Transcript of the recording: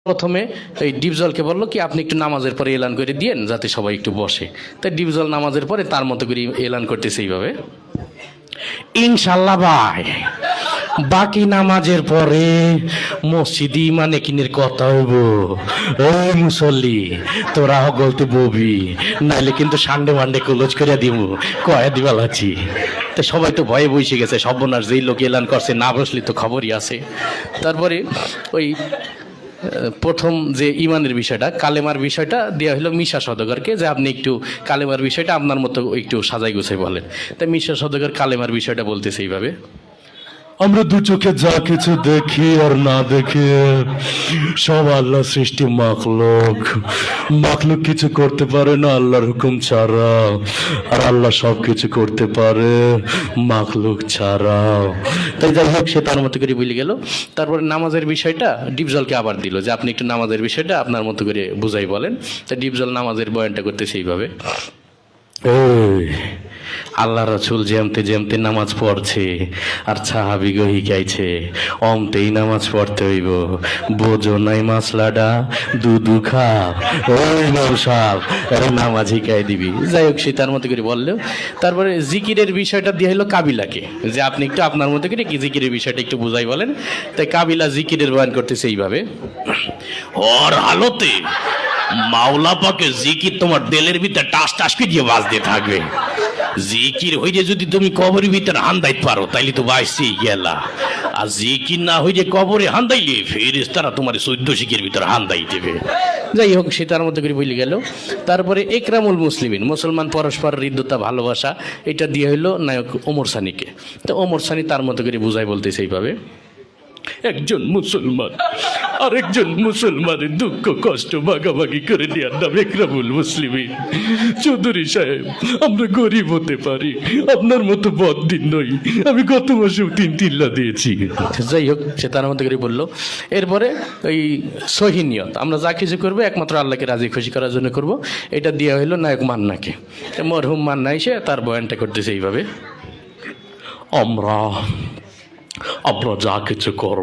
প্রথমে এই ডিপজলকে বললো কি আপনি একটু নামাজের পরে এলান করে দিয়েন যাতে সবাই একটু বসে। তাই ডিপজল নামাজের পরে তার মতো করে এলান করতেছে এইভাবে, ইনশাল্লাহ ভাই বাকি নামাজের পরে মসজিদে ইমানে কিনের কথা হইব। ওই মুসল্লি তোরা গলতে ববি, নাইলে কিন্তু সানডে মানডে ক্লোজ করে দিব, কয়া দিবা লাচ্ছি। তো সবাই তো ভয়ে বসে গেছে, সর্বনাশ যেই লোক এলান করছে না বসলে তো খবরই আছে। তারপরে ওই প্রথম যে ইমানের বিষয়টা, কালেমার বিষয়টা দেওয়া হলো মিশা সওদাগরকে, যে আপনি একটু কালেমার বিষয়টা আপনার মতো একটু সাজাই গুছাই বলেন। তাই মিশা সওদাগর কালেমার বিষয়টা বলতেছে এইভাবে, আমরা দু চোখে যা কিছু দেখি আর না দেখি সব আল্লাহ সৃষ্টি মাখলুক। মাখলুক কিছু করতে পারে না আল্লাহর হুকুম ছাড়া, আর আল্লাহ সব কিছু করতে পারে মাখলুক ছাড়া। তাই যাই হোক সে তার মতো করে বলে গেল। তারপরে নামাজের বিষয়টা ডিপজলকে আবার দিল যে আপনি একটু নামাজের বিষয়টা আপনার মতো করে বুঝাই বলেন। তা ডিপজল নামাজের বয়ানটা করতেছে এইভাবে, এই আল্লাহ রসুল যেমতে যেমতে নামাজ পড়ছে আর সাহাবিগো হিকাইছে অমতেই নামাজ পড়তে হইব, বোঝো নাই মাসলাডা দুধু খা ওই নৌসাব নামাজ হিকাই দিবি। যাই হোক সে তার মতো করে বললেও। তারপরে জিকিরের বিষয়টা দিয়ে হলো কাবিলাকে, যে আপনি একটু আপনার মতো করে কি জিকিরের বিষয়টা একটু বুঝাই বলেন। তাই কাবিলা জিকিরের বয়ান করতেছে এইভাবে, ওর হালতে মাওলা পাকে জিকির তোমার দেলের ভিতরে টাস টাস দিয়ে বাজতে থাকবে। জিকির হইলে যদি তুমি কবরের ভিতরে হান্দাইতে পারো তাইলে তো বাইসি গেলা, আর জিকির না হইলে কবরে হান্দাইলে ফেরেশতারা তোমার 14 শিখের ভিতরে হান্দাই দেবে। যাই হোক সে তার মতো করে বলে গেল। তারপরে একরামুল মুসলিমিন, মুসলমান পরস্পর হৃদ্যতা ভালোবাসা, এটা দিয়ে হইলো নায়ক ওমর সানিকে। তো ওমর সানি তার মতো করে বুঝাই বলতেছে এইভাবে, একজন মুসলমান আরেকজন মুসলমানের দুঃখ কষ্ট ভাগাভাগি করে নেওয়ার নাম একরামুল মুসলিমিন। চৌধুরী সাহেব আমরা গরিব হতে পারি, আপনার মতো বদদিন নই, আমি গত মাসেও 3 লাখ দিয়েছি। যাই হোক সে তার মতো করে বললো। এরপরে ওই সহিনিয়ত, আমরা যা কিছু করবো একমাত্র আল্লাহকে রাজি খুশি করার জন্য করব, এটা দেওয়া হইলো নায়ক মান্নাকে। মরহুম মান্না এসে তার বয়ানটা করতেছে এইভাবে, আমরা যা কিছু করব